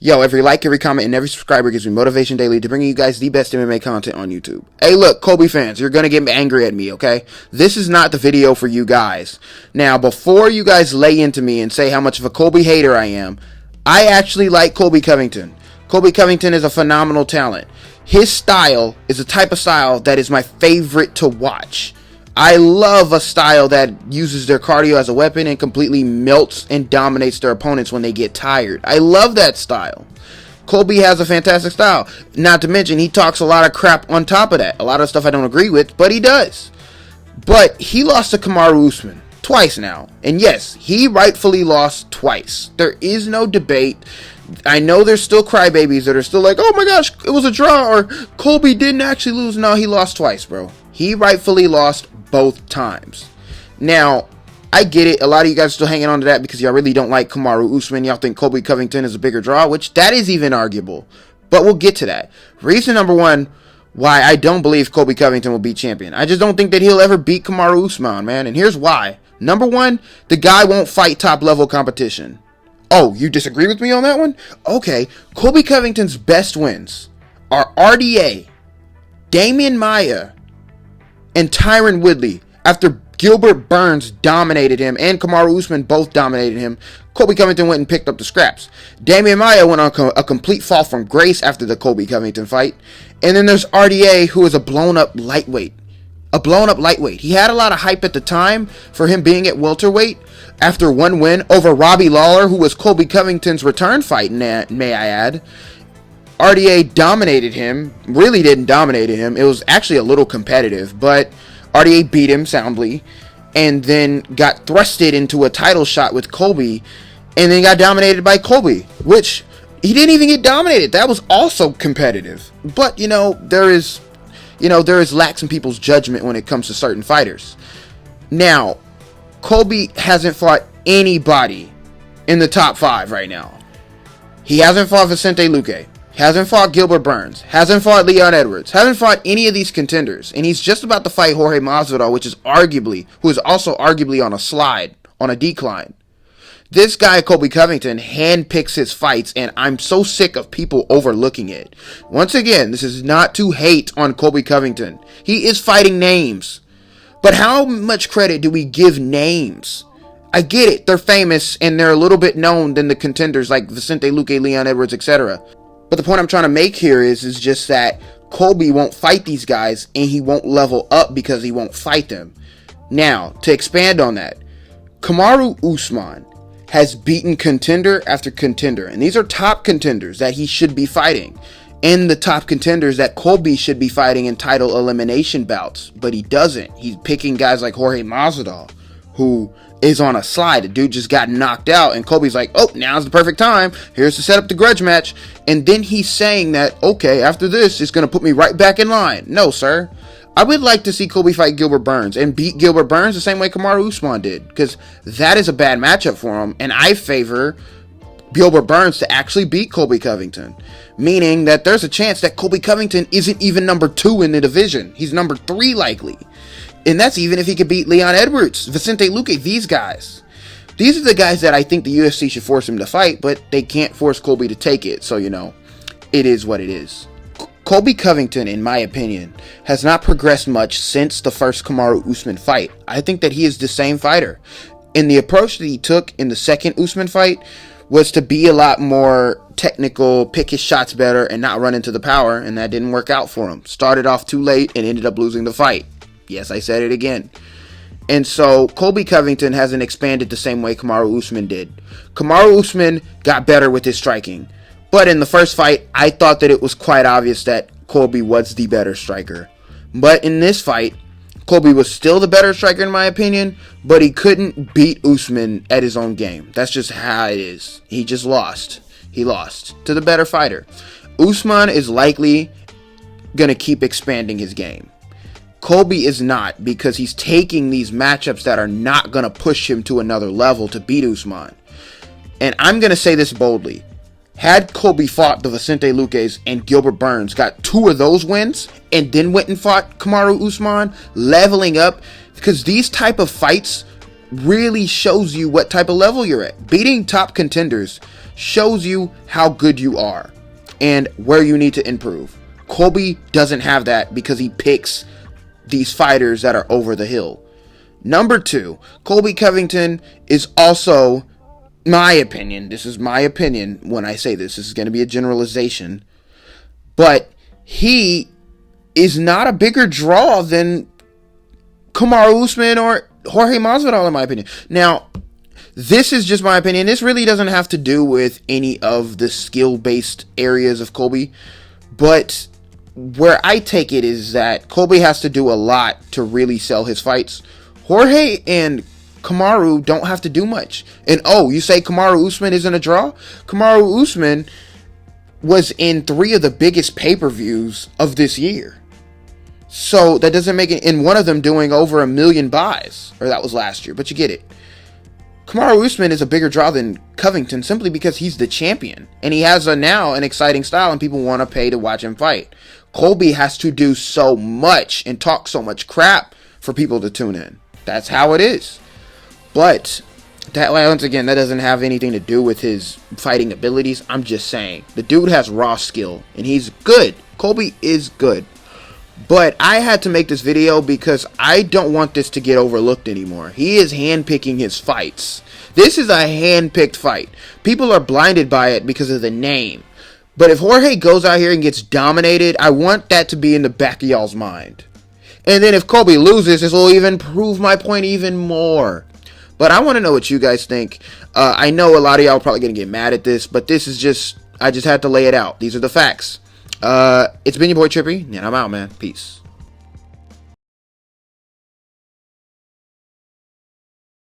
Yo, every like, every comment, and every subscriber gives me motivation daily to bring you guys the best MMA content on YouTube. Hey, look, Colby fans, you're gonna get angry at me, okay? This is not the video for you guys. Now, before you guys lay into me and say how much of a Colby hater I am, I actually like Colby Covington. Colby Covington is a phenomenal talent. His style is a type of style that is my favorite to watch. I love a style that uses their cardio as a weapon and completely melts and dominates their opponents when they get tired. I love that style. Colby has a fantastic style. Not to mention, he talks a lot of crap on top of that. A lot of stuff I don't agree with, but he does. But he lost to Kamaru Usman twice now. And yes, he rightfully lost twice. There is no debate. I know there's still crybabies that are still like, oh my gosh, it was a draw, or Colby didn't actually lose. No, he lost twice, bro. He rightfully lost both times. Now, I get it. A lot of you guys are still hanging on to that because y'all really don't like Kamaru Usman. Y'all think Colby Covington is a bigger draw, which that is even arguable. But we'll get to that. Reason number one why I don't believe Colby Covington will be champion. I just don't think that he'll ever beat Kamaru Usman, man. And here's why. Number one, the guy won't fight top level competition. Oh, you disagree with me on that one? Okay. Colby Covington's best wins are RDA, Damian Maia, and Tyron Woodley. After Gilbert Burns dominated him and Kamaru Usman both dominated him, Colby Covington went and picked up the scraps. Damian Maia went on a complete fall from grace after the Colby Covington fight. And then there's RDA, who is a blown-up lightweight. He had a lot of hype at the time for him being at welterweight after one win over Robbie Lawler, who was Colby Covington's return fight, may I add. RDA dominated him, really didn't dominate him. It was actually a little competitive, but RDA beat him soundly and then got thrusted into a title shot with Colby and then got dominated by Colby, which he didn't even get dominated. That was also competitive. But, there is lax in people's judgment when it comes to certain fighters. Now, Colby hasn't fought anybody in the top 5 right now. He hasn't fought Vicente Luque. Hasn't fought Gilbert Burns. Hasn't fought Leon Edwards. Hasn't fought any of these contenders. And he's just about to fight Jorge Masvidal, who is also arguably on a slide, on a decline. This guy, Colby Covington, handpicks his fights, and I'm so sick of people overlooking it. Once again, this is not to hate on Colby Covington. He is fighting names. But how much credit do we give names? I get it. They're famous, and they're a little bit known than the contenders like Vicente Luque, Leon Edwards, etc. But the point I'm trying to make here is just that Colby won't fight these guys, and he won't level up because he won't fight them. Now, to expand on that, Kamaru Usman has beaten contender after contender, and these are top contenders that he should be fighting, and the top contenders that Colby should be fighting in title elimination bouts, but he doesn't. He's picking guys like Jorge Masvidal, who is on a slide. The dude just got knocked out, and Colby's like, oh, now's the perfect time. Here's to set up the grudge match. And then he's saying that, okay, after this, it's going to put me right back in line. No, sir. I would like to see Colby fight Gilbert Burns and beat Gilbert Burns the same way Kamaru Usman did, because that is a bad matchup for him, and I favor Gilbert Burns to actually beat Colby Covington, meaning that there's a chance that Colby Covington isn't even number 2 in the division. He's number 3 likely. And that's even if he could beat Leon Edwards, Vicente Luque, these guys. These are the guys that I think the UFC should force him to fight, but they can't force Colby to take it. So, it is what it is. Colby Covington, in my opinion, has not progressed much since the first Kamaru Usman fight. I think that he is the same fighter. And the approach that he took in the second Usman fight was to be a lot more technical, pick his shots better, and not run into the power, and that didn't work out for him. Started off too late and ended up losing the fight. Yes, I said it again. And so Colby Covington hasn't expanded the same way Kamaru Usman did. Kamaru Usman got better with his striking. But in the first fight, I thought that it was quite obvious that Colby was the better striker. But in this fight, Colby was still the better striker in my opinion, but he couldn't beat Usman at his own game. That's just how it is. He just lost. He lost to the better fighter. Usman is likely going to keep expanding his game. Colby is not, because he's taking these matchups that are not going to push him to another level to beat Usman. And I'm going to say this boldly. Had Colby fought the Vicente Luques and Gilbert Burns, got 2 of those wins, and then went and fought Kamaru Usman, leveling up, because these type of fights really shows you what type of level you're at. Beating top contenders shows you how good you are and where you need to improve. Colby doesn't have that because he picks these fighters that are over the hill. Number 2, Colby Covington is also, my opinion, this is my opinion when I say this is going to be a generalization, but he is not a bigger draw than Kamaru Usman or Jorge Masvidal, in my opinion. Now, this is just my opinion. This really doesn't have to do with any of the skill-based areas of Colby, but where I take it is that Colby has to do a lot to really sell his fights. Jorge and Kamaru don't have to do much. And oh, you say Kamaru Usman isn't a draw? Kamaru Usman was in 3 of the biggest pay-per-views of this year. So that doesn't make it, in one of them doing over 1 million buys, or that was last year, but you get it. Kamaru Usman is a bigger draw than Covington simply because he's the champion, and he has now an exciting style, and people want to pay to watch him fight. Colby has to do so much and talk so much crap for people to tune in. That's how it is. But that, once again, that doesn't have anything to do with his fighting abilities. I'm just saying the dude has raw skill, and he's good. Colby is good. But I had to make this video because I don't want this to get overlooked anymore. He is handpicking his fights. This is a handpicked fight. People are blinded by it because of the name. But if Jorge goes out here and gets dominated, I want that to be in the back of y'all's mind. And then if Colby loses, this will even prove my point even more. But I want to know what you guys think. I know a lot of y'all are probably going to get mad at this, but this is just, I just had to lay it out. These are the facts. It's been your boy Trippy, and I'm out, man. Peace.